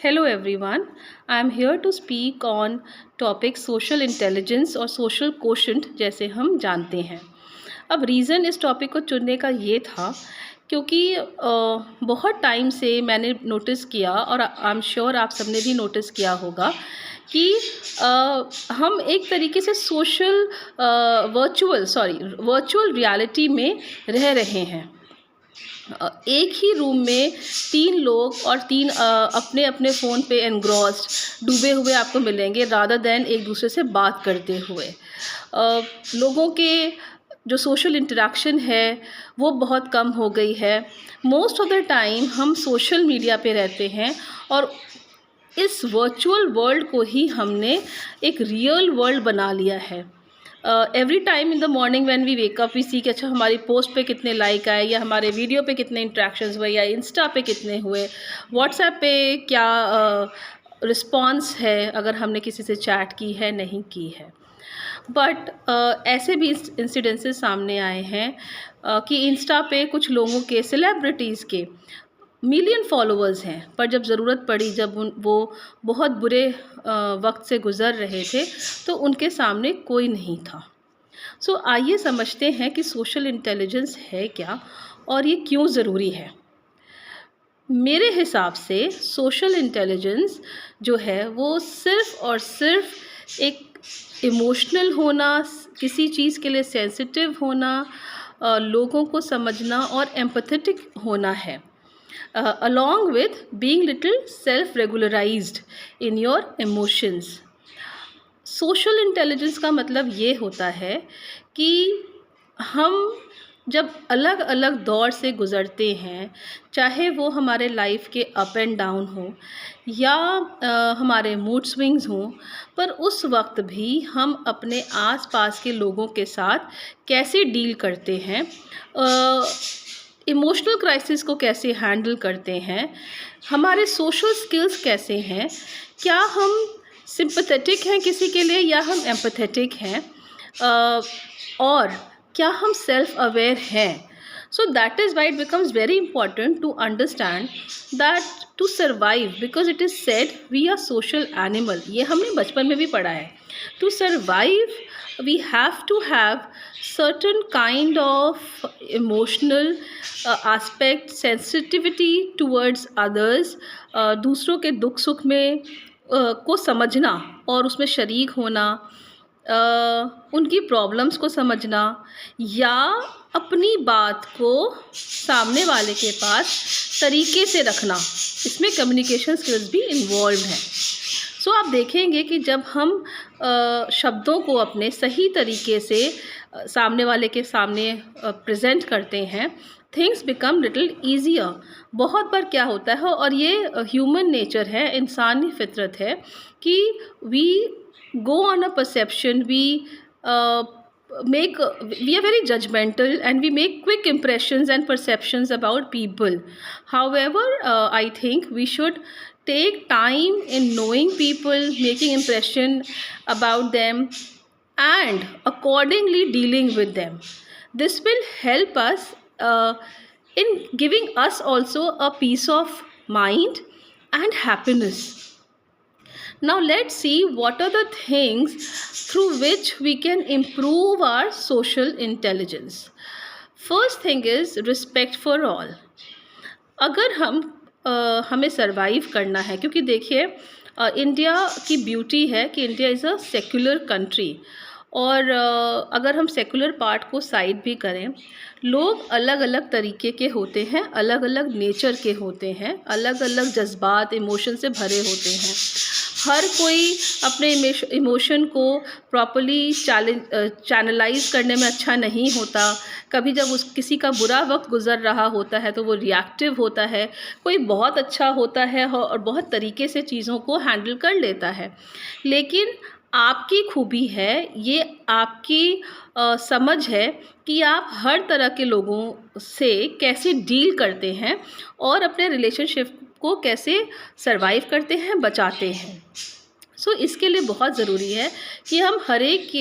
Hello everyone, I am here to speak on topic social intelligence और social quotient जैसे हम जानते हैं। अब रीज़न इस टॉपिक को चुनने का ये था क्योंकि बहुत टाइम से मैंने नोटिस किया और आई एम श्योर आप सबने भी नोटिस किया होगा कि हम एक तरीके से वर्चुअल रियलिटी में रह रहे हैं। एक ही रूम में 3 लोग और 3 अपने अपने फ़ोन पे एनग्रॉस्ड डूबे हुए आपको मिलेंगे रादर दैन एक दूसरे से बात करते हुए। लोगों के जो सोशल इंटरेक्शन है वो बहुत कम हो गई है। मोस्ट ऑफ द टाइम हम सोशल मीडिया पे रहते हैं और इस वर्चुअल वर्ल्ड को ही हमने एक रियल वर्ल्ड बना लिया है। Every time in the morning when we wake up we see कि अच्छा हमारी पोस्ट पे कितने लाइक आए या हमारे वीडियो पे कितने इंट्रैक्शंस हुए या इंस्टा पे कितने हुए, व्हाट्सएप पे क्या रिस्पॉन्स है अगर हमने किसी से चैट की है नहीं की है। बट ऐसे भी इंसिडेंसेस सामने आए हैं कि इंस्टा पे कुछ लोगों के सेलिब्रिटीज़ के मिलियन फॉलोअर्स हैं, पर जब ज़रूरत पड़ी, जब वो बहुत बुरे वक्त से गुज़र रहे थे तो उनके सामने कोई नहीं था। सो आइए समझते हैं कि सोशल इंटेलिजेंस है क्या और ये क्यों ज़रूरी है। मेरे हिसाब से सोशल इंटेलिजेंस जो है वो सिर्फ़ और सिर्फ एक इमोशनल होना, किसी चीज़ के लिए सेंसिटिव होना, लोगों को समझना और एम्पैथेटिक होना है। Along with being little self-regularized in your emotions. Social intelligence का मतलब ये होता है कि हम जब अलग अलग दौर से गुज़रते हैं, चाहे वो हमारे लाइफ के अप एंड डाउन हो या हमारे मूड स्विंग्स हों, पर उस वक्त भी हम अपने आसपास के लोगों के साथ कैसे डील करते हैं, इमोशनल क्राइसिस को कैसे हैंडल करते हैं, हमारे सोशल स्किल्स कैसे हैं, क्या हम सिंपैथेटिक हैं किसी के लिए या हम एम्पैथेटिक हैं, और क्या हम सेल्फ अवेयर हैं। So that is why it becomes very important to understand that to survive, because it is said we are social animal. ये हमने बचपन में भी पढ़ा है। To survive we have to have certain kind of emotional aspect, sensitivity towards others, दूसरों के दुख सुख में को समझना और उसमें शरीक होना, उनकी प्रॉब्लम्स को समझना या अपनी बात को सामने वाले के पास तरीके से रखना, इसमें कम्युनिकेशन स्किल्स भी इन्वॉल्व हैं। सो आप देखेंगे कि जब हम शब्दों को अपने सही तरीके से सामने वाले के सामने प्रेजेंट करते हैं, थिंग्स बिकम लिटिल ईजियर। बहुत बार क्या होता है, और ये ह्यूमन नेचर है, इंसानी फितरत है कि we go on a perception, we are very judgmental and we make quick impressions and perceptions about people. However, I think we should take time in knowing people, making impression about them and accordingly dealing with them. This will help us in giving us also a peace of mind and happiness. Now let's see what are the things through which we can improve our social intelligence. First thing is respect for all. अगर हमें survive करना है, क्योंकि देखिए India की beauty है कि India is a secular country, और अगर हम सेकुलर पार्ट को साइड भी करें, लोग अलग अलग तरीके के होते हैं, अलग अलग नेचर के होते हैं, अलग अलग जज्बात इमोशन से भरे होते हैं। हर कोई अपने इमोशन को प्रॉपर्ली चैनलाइज करने में अच्छा नहीं होता। कभी जब किसी का बुरा वक्त गुज़र रहा होता है तो वो रिएक्टिव होता है, कोई बहुत अच्छा होता है और बहुत तरीके से चीज़ों को हैंडल कर लेता है। लेकिन आपकी खूबी है, ये आपकी समझ है कि आप हर तरह के लोगों से कैसे डील करते हैं और अपने रिलेशनशिप को कैसे सरवाइव करते हैं, बचाते हैं। सो इसके लिए बहुत ज़रूरी है कि हम हर एक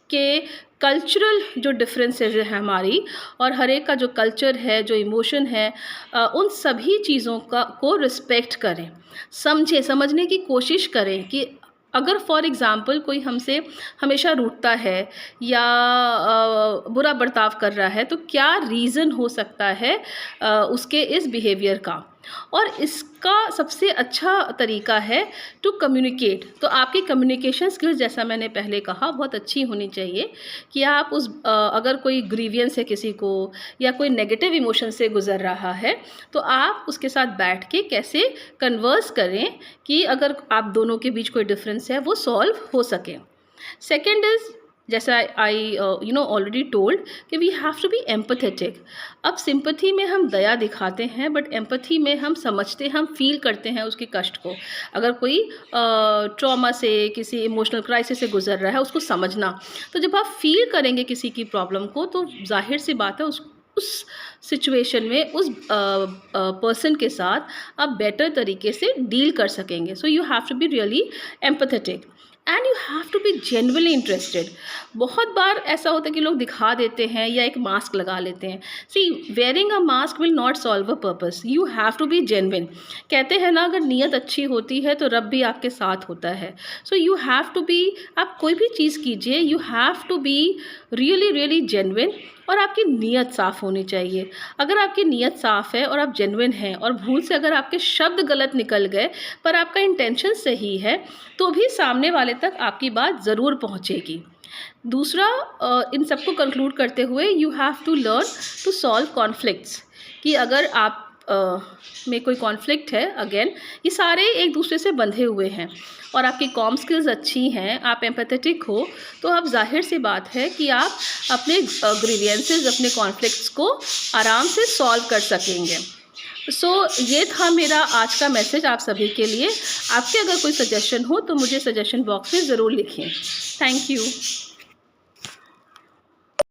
के कल्चरल जो डिफरेंसेस है हमारी, और हर एक का जो कल्चर है, जो इमोशन है, उन सभी चीज़ों का को रिस्पेक्ट करें, समझें, समझने की कोशिश करें कि अगर फॉर एग्ज़ाम्पल कोई हमसे हमेशा रूठता है या बुरा बर्ताव कर रहा है, तो क्या रीज़न हो सकता है उसके इस बिहेवियर का। और इसका सबसे अच्छा तरीका है टू कम्युनिकेट। तो आपकी कम्युनिकेशन स्किल्स, जैसा मैंने पहले कहा, बहुत अच्छी होनी चाहिए कि आप अगर कोई ग्रीवियंस है किसी को या कोई नेगेटिव इमोशन से गुज़र रहा है, तो आप उसके साथ बैठ के कैसे कन्वर्स करें कि अगर आप दोनों के बीच कोई डिफरेंस है वो सॉल्व हो सके। सेकेंड इज़, जैसा आई ऑलरेडी टोल्ड, कि we have to be empathetic. अब सिंपथी में हम दया दिखाते हैं, बट एम्पथी में हम समझते, हम फील करते हैं उसके कष्ट को। अगर कोई ट्रॉमा से, किसी इमोशनल क्राइसिस से गुजर रहा है, उसको समझना। तो जब आप फील करेंगे किसी की प्रॉब्लम को, तो जाहिर सी बात है उस सिचुएशन में उस पर्सन के साथ आप बेटर तरीके से डील कर सकेंगे। So you have to be really empathetic and you have to be genuinely interested. बहुत बार ऐसा होता है कि लोग दिखा देते हैं या एक मास्क लगा लेते हैं। See, wearing a mask will not solve a purpose, you have to be genuine. कहते हैं ना, अगर नीयत अच्छी होती है तो रब भी आपके साथ होता है। So you have to be, आप कोई भी चीज़ कीजिए, you have to be really really genuine, और आपकी नीयत साफ़ होनी चाहिए। अगर आपकी नीयत साफ़ है और आप जेन्युइन हैं, और भूल से अगर आपके शब्द गलत निकल गए पर आपका इंटेंशन सही है, तो भी सामने वाले तक आपकी बात ज़रूर पहुंचेगी। दूसरा, इन सबको कंक्लूड करते हुए, you have to learn to solve conflicts. कि अगर आप में कोई कॉन्फ्लिक्ट है, अगेन ये सारे एक दूसरे से बंधे हुए हैं, और आपकी कॉम स्किल्स अच्छी हैं, आप एम्पैथेटिक हो, तो अब जाहिर सी बात है कि आप अपने ग्रीवियंसेस, अपने कॉन्फ्लिक्ट्स को आराम से सॉल्व कर सकेंगे। सो ये था मेरा आज का मैसेज आप सभी के लिए। आपके अगर कोई सजेशन हो तो मुझे सजेशन बॉक्स में ज़रूर लिखें। Thank you.